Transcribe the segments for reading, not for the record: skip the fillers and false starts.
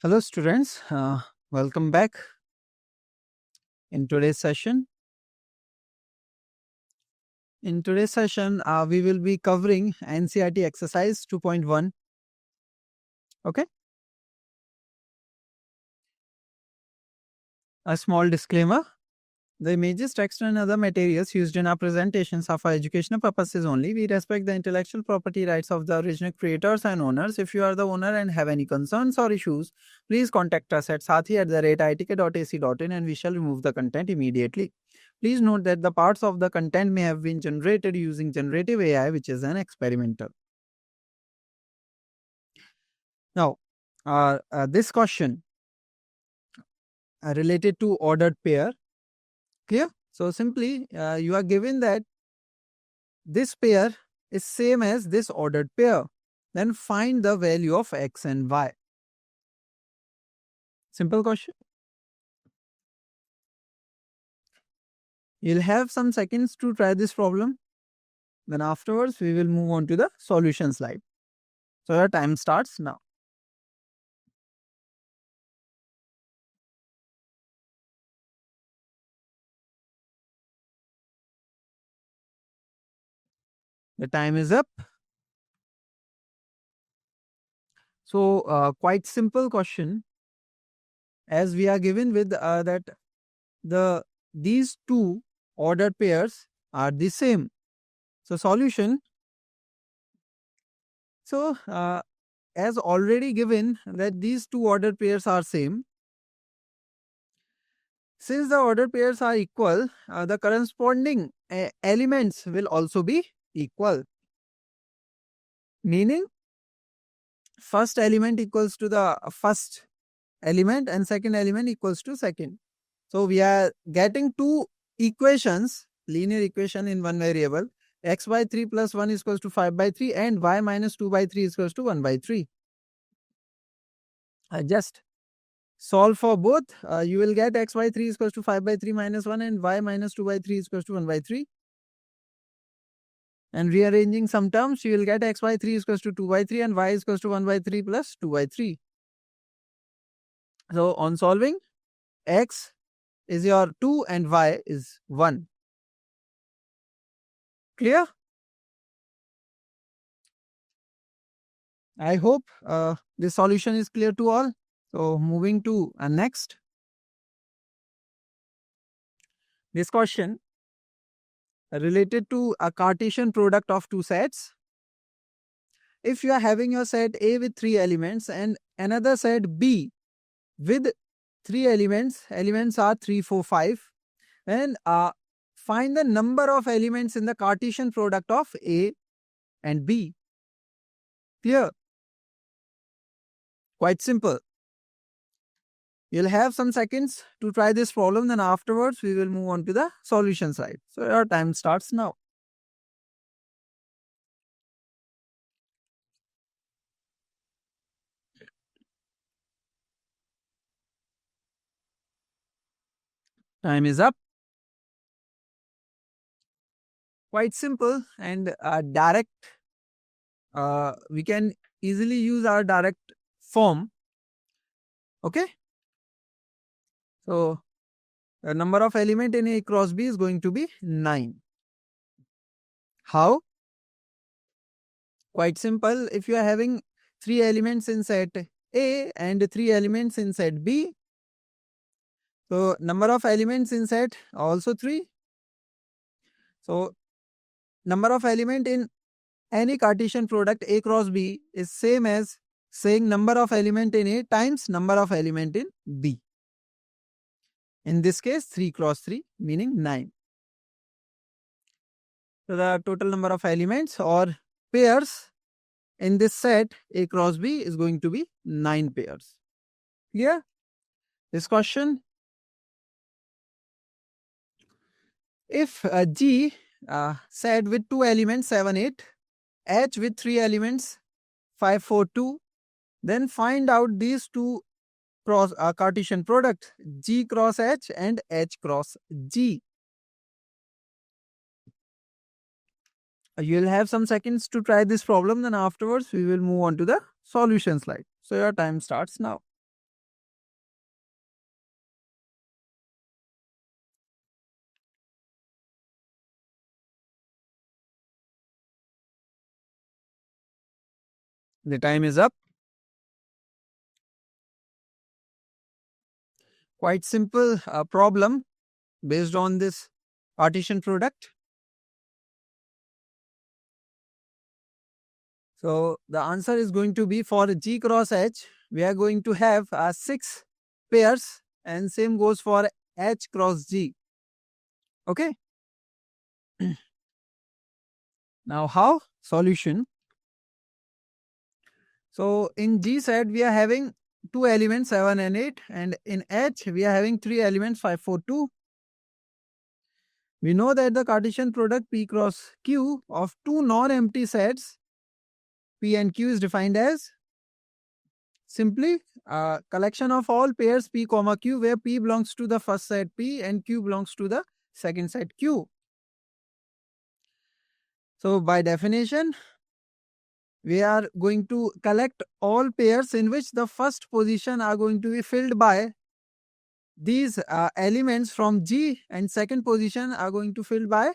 Hello students, welcome back in today's session. In today's session, we will be covering NCERT exercise 2.1. Okay. A small disclaimer. The images, text and other materials used in our presentations are for educational purposes only. We respect the intellectual property rights of the original creators and owners. If you are the owner and have any concerns or issues, please contact us at sathee@itk.ac.in and we shall remove the content immediately. Please note that the parts of the content may have been generated using generative AI, which is an experimental. Now, this question related to ordered pair. Clear? So simply, you are given that this pair is same as this ordered pair. Then find the value of x and y. Simple question. You'll have some seconds to try this problem. Then afterwards, we will move on to the solution slide. So your time starts now. The time is up. So quite simple question, as we are given with that these two ordered pairs are the same. So solution. So as already given that these two ordered pairs are same. Since the ordered pairs are equal, the corresponding elements will also be equal. Meaning, first element equals to the first element and second element equals to second. So we are getting two equations, linear equation in one variable. X by 3 plus 1 is equals to 5 by 3 and y minus 2 by 3 is equals to 1 by 3. Just solve for both. You will get x by 3 is equals to 5 by 3 minus 1 and y minus 2 by 3 is equals to 1 by 3. And rearranging some terms, you will get x by 3 is equals to 2 by 3 and y is equals to 1 by 3 plus 2 by 3. So on solving, x is your 2 and y is 1. Clear? I hope this solution is clear to all. So moving to next. This question related to a Cartesian product of two sets. If you are having your set A with 3 elements and another set B with 3 elements are 3, 4, 5, then find the number of elements in the Cartesian product of A and B. Clear? Quite simple. You'll have some seconds to try this problem, then afterwards we will move on to the solution side. So your time starts now. Time is up. Quite simple and direct. We can easily use our direct form. Okay. So the number of element in A cross B is going to be 9. How? Quite simple. If you are having 3 elements in set A and 3 elements in set B, so number of elements in set also 3. So number of element in any Cartesian product A cross B is same as saying number of element in A times number of element in B. In this case 3 cross 3 meaning 9. So the total number of elements or pairs in this set A cross B is going to be 9 pairs. Clear? This question. If G set with 2 elements 7, 8, H with 3 elements 5, 4, 2, then find out these two cross Cartesian product G cross H and H cross G. You'll have some seconds to try this problem, then afterwards we will move on to the solution slide. So your time starts now. The time is up. Quite simple problem based on this partition product. So the answer is going to be for G cross H, we are going to have 6 pairs, and same goes for H cross G. Okay. Now how? Solution. So in G set we are having 2 elements 7 and 8, and in H we are having 3 elements 5, 4, 2. We know that the Cartesian product P cross Q of 2 non-empty sets P and Q is defined as simply a collection of all pairs P comma Q where P belongs to the first set P and Q belongs to the second set Q. So by definition, we are going to collect all pairs in which the first position are going to be filled by these elements from G, and second position are going to fill by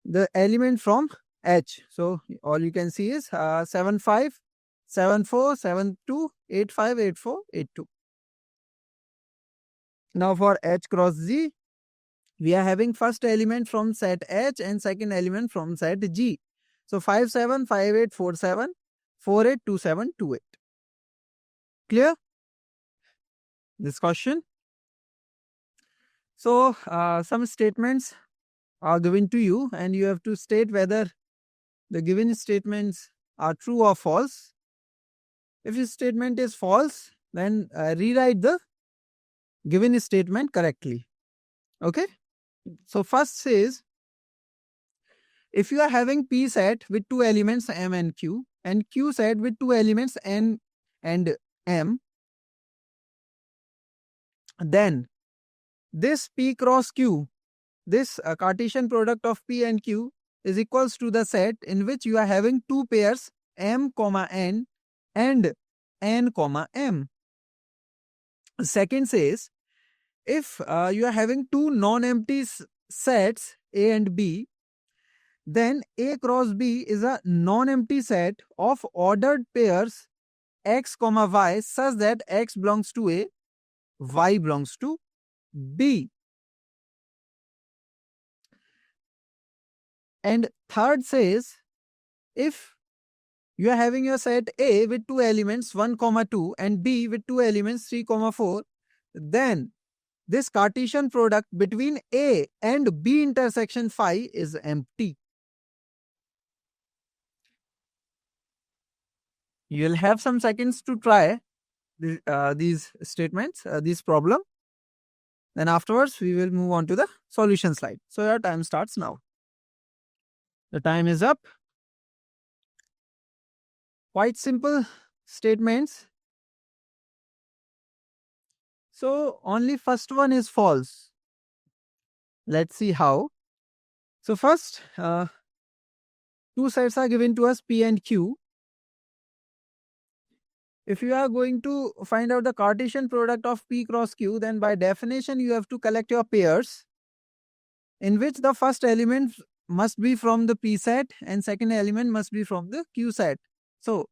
the element from H. So all you can see is 7 5, 7 4, 7 2, 8 5, 8 4, 8 2. Now for H cross G, we are having first element from set H and second element from set G. So 5 7, 5 8, 4 7, 4 8, 2 7, 2 8. Clear this question? So some statements are given to you, and you have to state whether the given statements are true or false. If the statement is false, then rewrite the given statement correctly. Okay. So first says, if you are having P set with 2 elements M and Q, and Q set with 2 elements N and M, then this P cross Q, this Cartesian product of P and Q is equals to the set in which you are having 2 pairs M comma N and N comma M. Second says, if you are having 2 non-empty sets A and B, then A cross B is a non-empty set of ordered pairs X comma Y such that X belongs to A, Y belongs to B. And third says, if you are having your set A with 2 elements 1 comma 2 and B with 2 elements 3 comma 4, then this Cartesian product between A and B intersection phi is empty. You will have some seconds to try these statements, this problem. Then afterwards, we will move on to the solution slide. So your time starts now. The time is up. Quite simple statements. So only first one is false. Let's see how. So first, 2 sets are given to us P and Q. If you are going to find out the Cartesian product of P cross Q, then by definition you have to collect your pairs in which the first element must be from the P set and second element must be from the Q set. So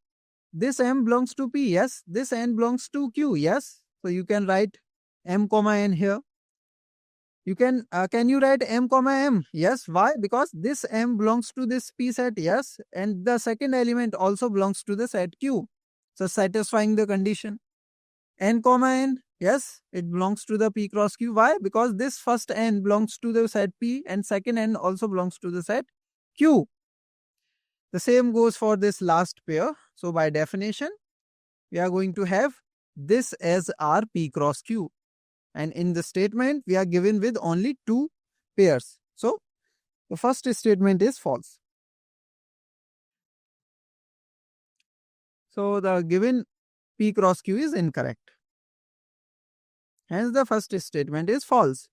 this M belongs to P, yes. This N belongs to Q, yes. So you can write M comma N here. You can you write M comma M? Yes. Why? Because this M belongs to this P set, yes. And the second element also belongs to the set Q. So satisfying the condition. N comma N, yes, it belongs to the P cross Q. Why? Because this first N belongs to the set P and second N also belongs to the set Q. The same goes for this last pair. So by definition, we are going to have this as our P cross Q. And in the statement, we are given with only 2 pairs. So the first statement is false. So the given P cross Q is incorrect. Hence the first statement is false.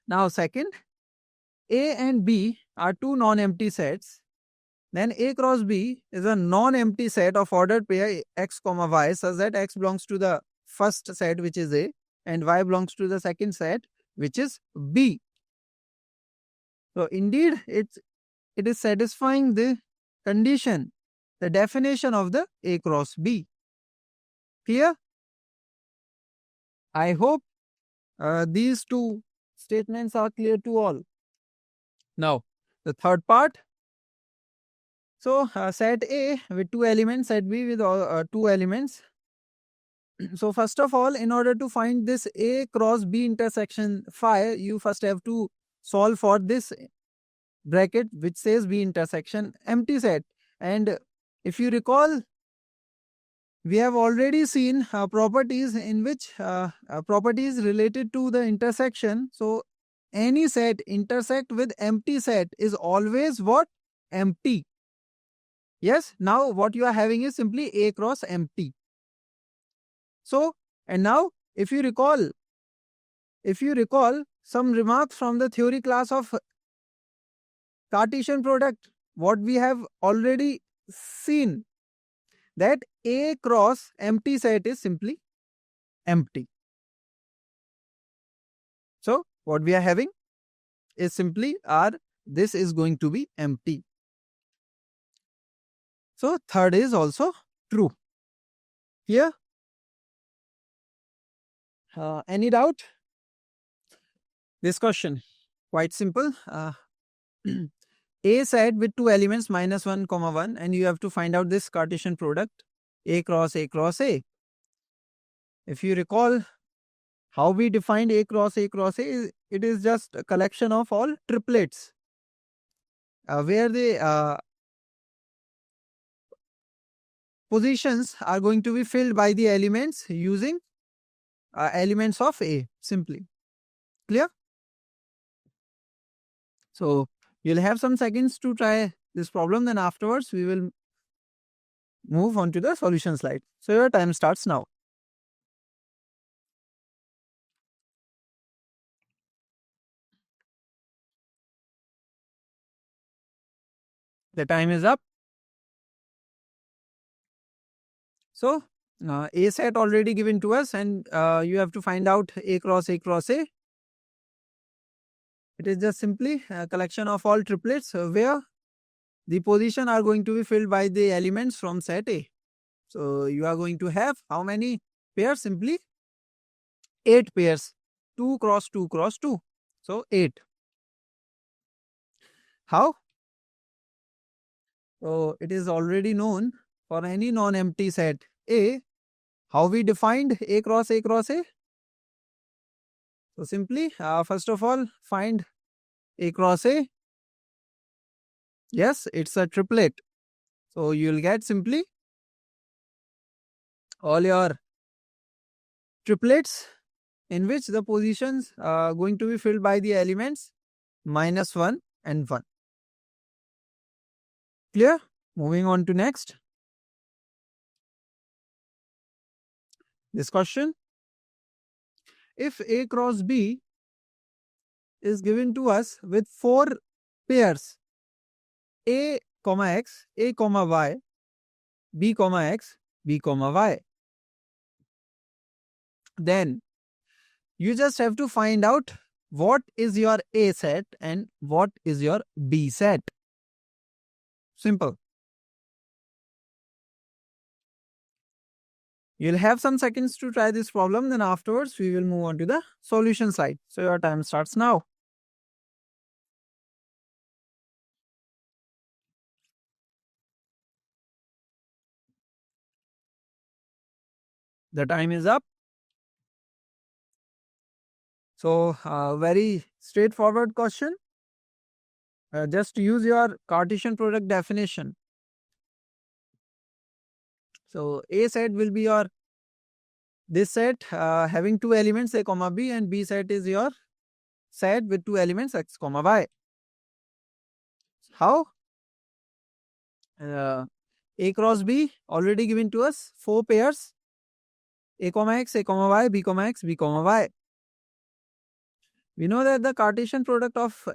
Now second, A and B are 2 non-empty sets. Then A cross B is a non-empty set of ordered pair X comma Y such that X belongs to the first set which is A and Y belongs to the second set which is B. So indeed it is satisfying the condition the definition of the A cross B. Clear? I hope these two statements are clear to all. Now, the third part. So, set A with two elements, set B with two elements. So, first of all, in order to find this A cross B intersection phi, you first have to solve for this bracket which says B intersection empty set. And if you recall, we have already seen properties in which properties related to the intersection. So, any set intersect with empty set is always what? Empty. Yes, now what you are having is simply A cross empty. So, and now if you recall some remarks from the theory class of Cartesian product, what we have already seen, that A cross empty set is simply empty. So, what we are having is simply this is going to be empty. So, third is also true. Here, any doubt? This question, quite simple. A set with two elements -1, 1, and you have to find out this Cartesian product A cross A cross A. If you recall how we defined A cross A cross A, it is just a collection of all triplets where the positions are going to be filled by the elements using elements of A simply. Clear? So, you'll have some seconds to try this problem, then afterwards we will move on to the solution slide. So, your time starts now. The time is up. So, A set already given to us, and you have to find out A cross A cross A. It is just simply a collection of all triplets where the position are going to be filled by the elements from set A. So, you are going to have how many pairs? Simply 8 pairs. 2 cross 2 cross 2. So, 8. How? So, it is already known for any non-empty set A. How we defined A cross A cross A? So, simply first of all find A cross A. Yes, it's a triplet. So, you will get simply all your triplets in which the positions are going to be filled by the elements -1 and 1. Clear? Moving on to next. This question. If A cross B is given to us with 4 pairs A, X, A, Y, B, X, B, Y, then you just have to find out what is your A set and what is your B set. Simple. You'll have some seconds to try this problem, then afterwards we will move on to the solution side. So, your time starts now. The time is up. So, very straightforward question. Just use your Cartesian product definition. So, A set will be your this set having two elements A, B, and B set is your set with two elements X, Y. How? A cross B already given to us 4 pairs A, X, A, Y, B, X, B, Y. We know that the Cartesian product of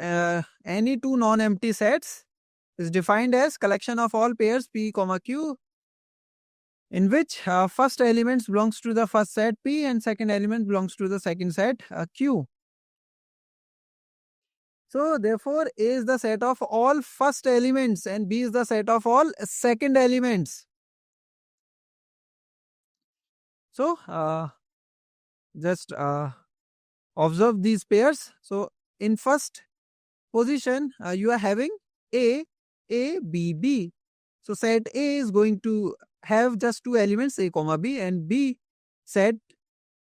any two non-empty sets is defined as collection of all pairs P, Q, in which first element belongs to the first set P and second element belongs to the second set Q. So therefore A is the set of all first elements and B is the set of all second elements. So just observe these pairs. So in first position you are having A, B, B. So set A is going to have just two elements A comma B, and B set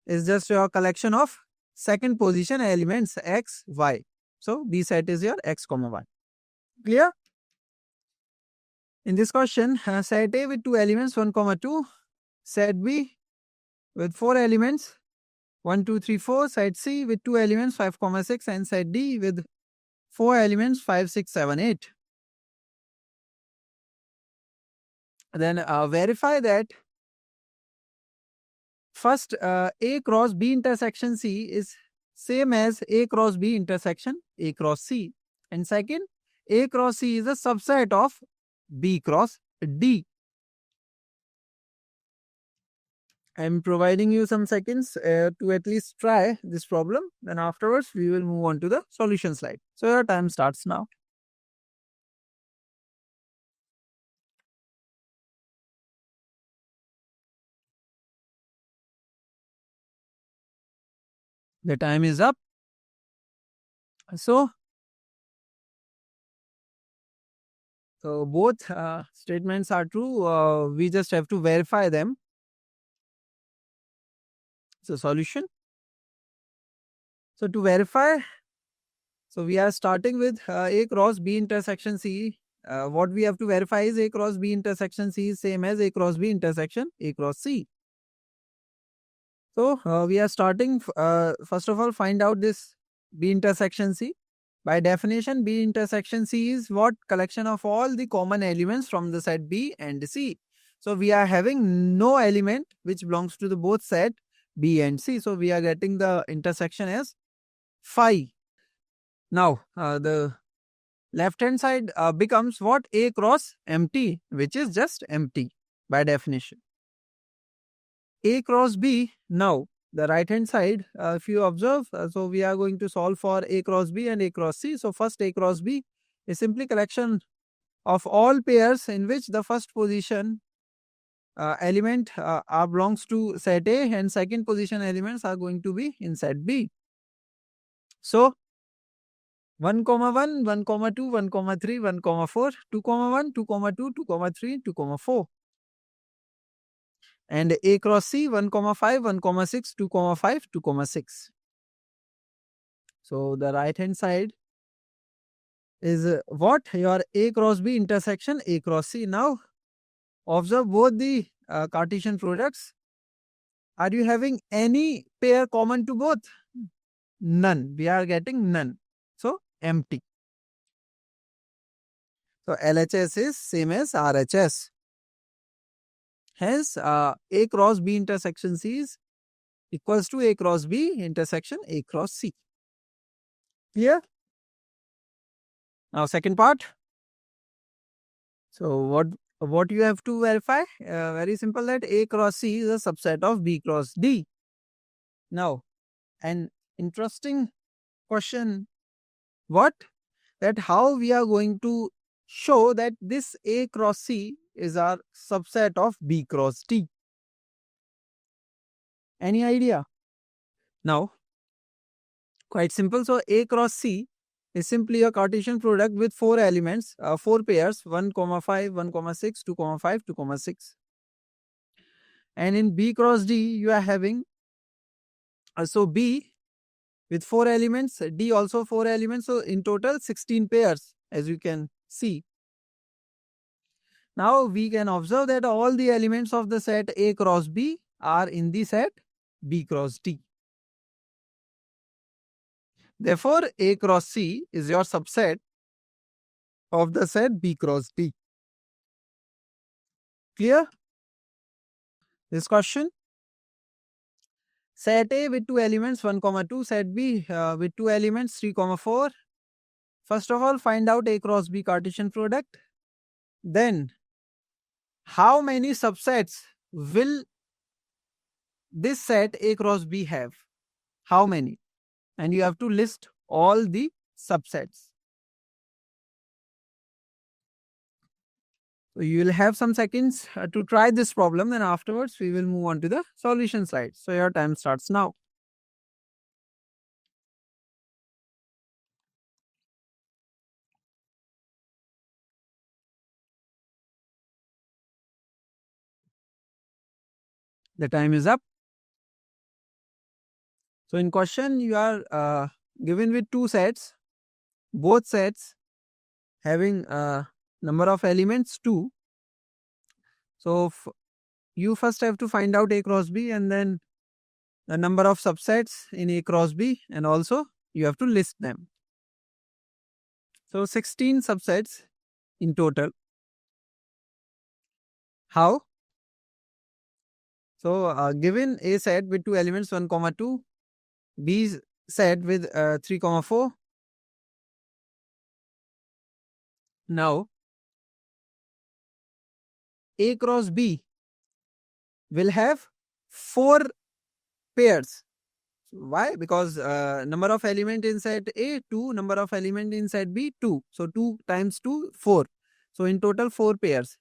is just your collection of second position elements X, Y. So B set is your X comma Y. Clear? In this question, set A with two elements 1 comma 2, set B with 4 elements 1, 2, 3, 4, set C with 2 elements 5 comma 6, and set D with 4 elements 5, 6, 7, 8. Then verify that first A cross B intersection C is same as A cross B intersection A cross C, and second A cross C is a subset of B cross D. I am providing you some seconds to at least try this problem. Then afterwards we will move on to the solution slide. So your time starts now. The time is up. So both statements are true. We just have to verify them. So solution. So to verify, so we are starting with A cross B intersection C. What we have to verify is A cross B intersection C is same as A cross B intersection A cross C. So we are starting first of all find out this B intersection C. By definition, B intersection C is what? Collection of all the common elements from the set B and C. So we are having no element which belongs to the both set B and C. So we are getting the intersection as phi. Now the left hand side becomes what? A cross empty, which is just empty by definition. A cross B. Now the right hand side, if you observe, so we are going to solve for A cross B and A cross C. So first A cross B is simply collection of all pairs in which the first position element belongs to set A and second position elements are going to be in set B. So 1, 1, 1, 2, 1, 3, 1, 4, 2, 1, 2, 2, 2, 3, 2, 4. And A cross C 1, 5, 1, 6, 2, 5, 2, 6. So the right hand side is what? Your A cross B intersection A cross C. Now observe both the Cartesian products. Are you having any pair common to both? None. We are getting none. So empty. So LHS is same as RHS. Hence A cross B intersection C is equals to A cross B intersection A cross C. Clear? Now second part. So what you have to verify? Very simple, that A cross C is a subset of B cross D. Now an interesting question, what? That how we are going to show that this A cross C is our subset of B cross D. Any idea? Now quite simple. So A cross C is simply a Cartesian product with 4 elements, 4 pairs 1, 5, 1, 6, 2, 5, 2, 6. And in B cross D you are having so B with 4 elements, D also 4 elements, so in total 16 pairs, as you can see. Now we can observe that all the elements of the set A cross B are in the set B cross D. Therefore A cross C is your subset of the set B cross D. Clear? This question. Set A with 2 elements 1, 2, set B with 2 elements 3, 4. First of all, find out A cross B Cartesian product. Then how many subsets will this set A cross B have? How many? And you have to list all the subsets. So you will have some seconds to try this problem, then afterwards we will move on to the solution slide. So your time starts now. The time is up. So in question you are given with two sets, both sets having number of elements 2. So you first have to find out A cross B and then the number of subsets in A cross B, and also you have to list them. So 16 subsets in total. How? So given A set with two elements 1, 2, B set with 3, 4. Now A cross B will have 4 pairs. Why? Because number of element in set A 2, number of element in set B 2. So 2 times 2 4. So in total 4 pairs.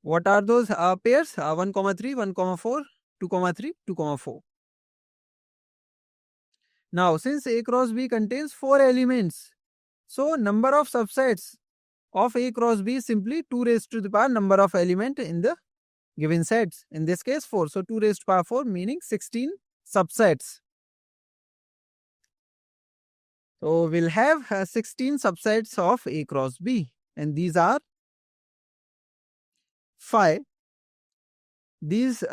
What are those pairs? 1, 3, 1, 4, 2, 3, 2, 4. Now since A cross B contains 4 elements, so number of subsets of A cross B is simply 2 raised to the power number of element in the given sets. In this case 4. So 2 raised to power 4 meaning 16 subsets. So we'll have 16 subsets of A cross B, and these are 5. These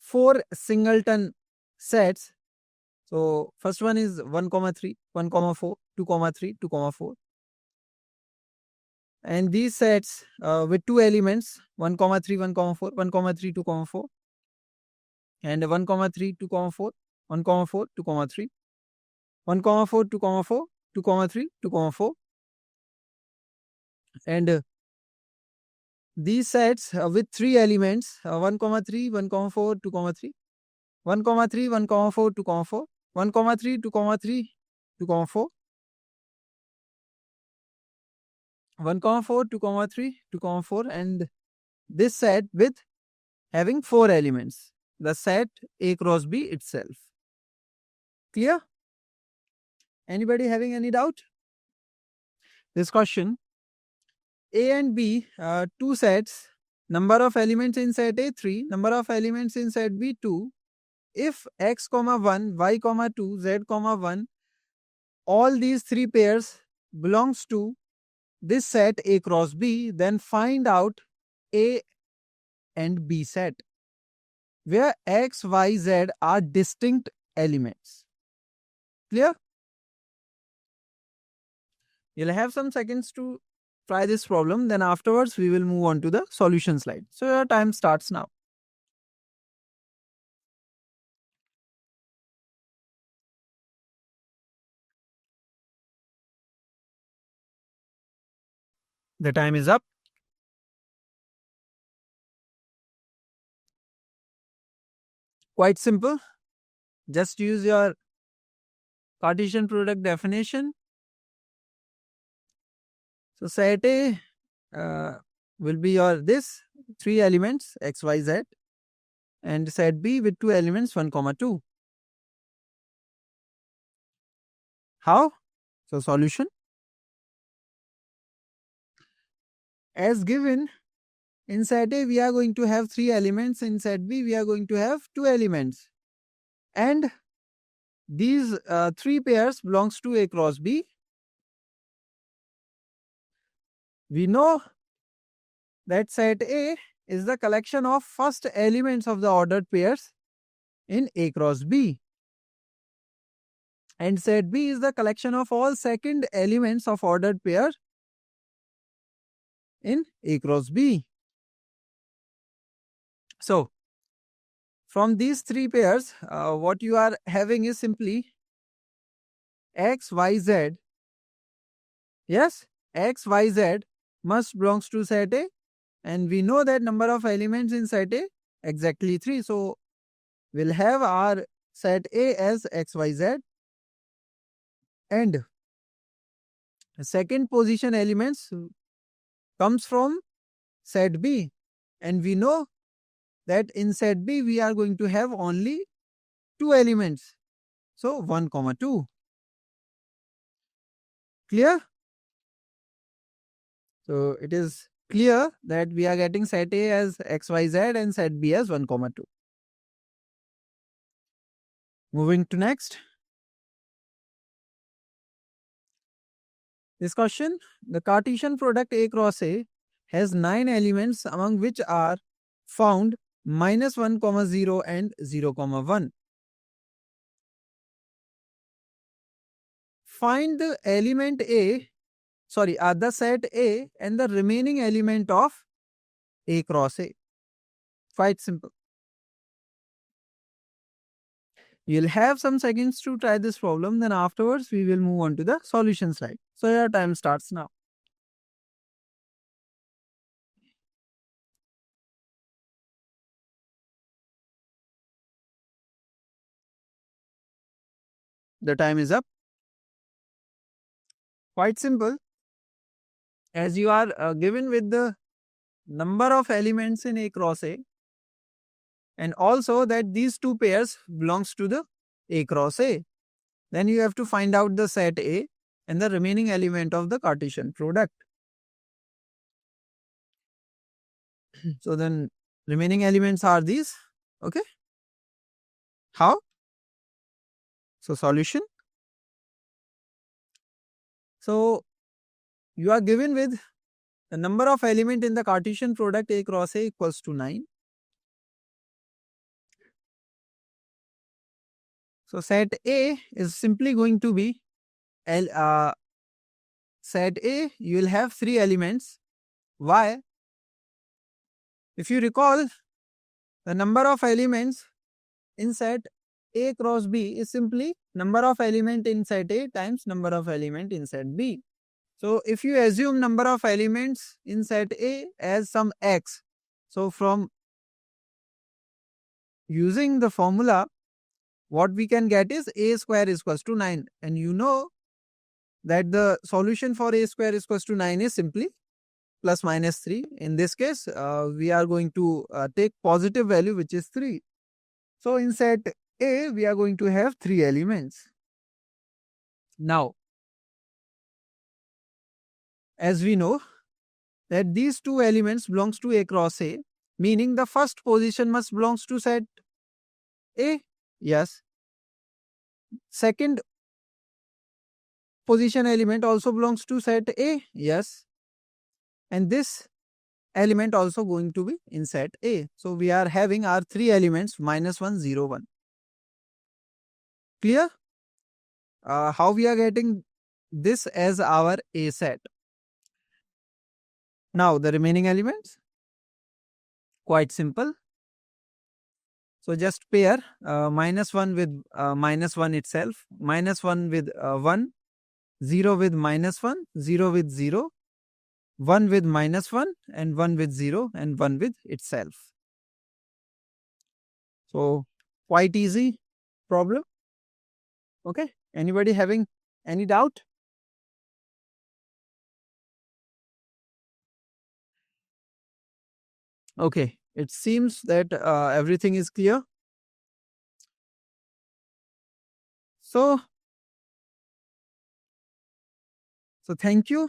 4 singleton sets. So first one is 1, 3, 1, 4, 2, 3, 2, 4. And these sets with 2 elements 1, 3, 1, 4, 1, 3, 2, 4, and 1, 3, 2, 4, 1, 4, 2, 3, 1, 4, 2, 4, 2, 3, 2, 4. And these sets with 3 elements 1, 3, 1, 4, 2, 3, 1, 3, 1, 4, 2, 4, 1, 3, 2, 3, 2, 4, 1, 4, 2, 3, 2, 4, and this set with having 4 elements, the set A cross B itself. Clear? Anybody having any doubt? This question, A and B, 2 sets, number of elements in set A 3, number of elements in set B 2. If x, 1, y, 2, z, 1, all these 3 pairs belongs to this set A cross B, then find out A and B set, where x, y, z are distinct elements. Clear? You'll have some seconds to try this problem, then afterwards we will move on to the solution slide. So your time starts now. The time is up. Quite simple. Just use your Cartesian product definition. So set A will be your this 3 elements x, y, z, and set B with 2 elements 1, 2. How? So solution. As given, in set A we are going to have 3 elements, in set B we are going to have 2 elements, and these 3 pairs belongs to A cross B. We know that set A is the collection of first elements of the ordered pairs in A cross B, and set B is the collection of all second elements of ordered pair in A cross B. So from these 3 pairs, what you are having is simply x, y, z. Yes, x, y, z must belongs to set A, and we know that number of elements in set A exactly 3. So we'll have our set A as x, y, z, and second position elements comes from set B, and we know that in set B we are going to have only two elements, so 1 comma 2. Clear? So it is clear that we are getting set A as xyz and set B as 1 comma 2. Moving to next. This question, the Cartesian product A cross A has 9 elements among which are found -1, 0 and 0, 1. Find the element A, the set A and the remaining element of A cross A. Quite simple. You'll have some seconds to try this problem, then afterwards we will move on to the solution slide. So your time starts now. The time is up. Quite simple. As you are given with the number of elements in A cross A, and also that these two pairs belongs to the A cross A, then you have to find out the set A and the remaining element of the Cartesian product. So then remaining elements are these. Okay. How? So solution. So you are given with the number of element in the Cartesian product A cross A equals to 9. So set A is simply going to be set A, you will have 3 elements. Why? If you recall, the number of elements in set A cross B is simply number of element in set A times number of element in set B. So if you assume number of elements in set A as some x, so from using the formula, what we can get is A square is equals to 9, and you know that the solution for A square is equals to 9 is simply plus minus 3. In this case, we are going to take positive value, which is 3. So in set A, we are going to have 3 elements. Now, as we know that these 2 elements belongs to A cross A, meaning the first position must belongs to set A. Yes. Second position element also belongs to set A. Yes. And this element also going to be in set A. So we are having our 3 elements -1, 0, 1. Clear? How we are getting this as our A set? Now the remaining elements, quite simple. So just pair -1 with -1 itself, -1 with 1, 0 with -1, 0 with 0, 1 with -1, and 1 with 0, and 1 with itself. So quite easy problem. Okay. Anybody having any doubt? Okay. It seems that everything is clear. So thank you.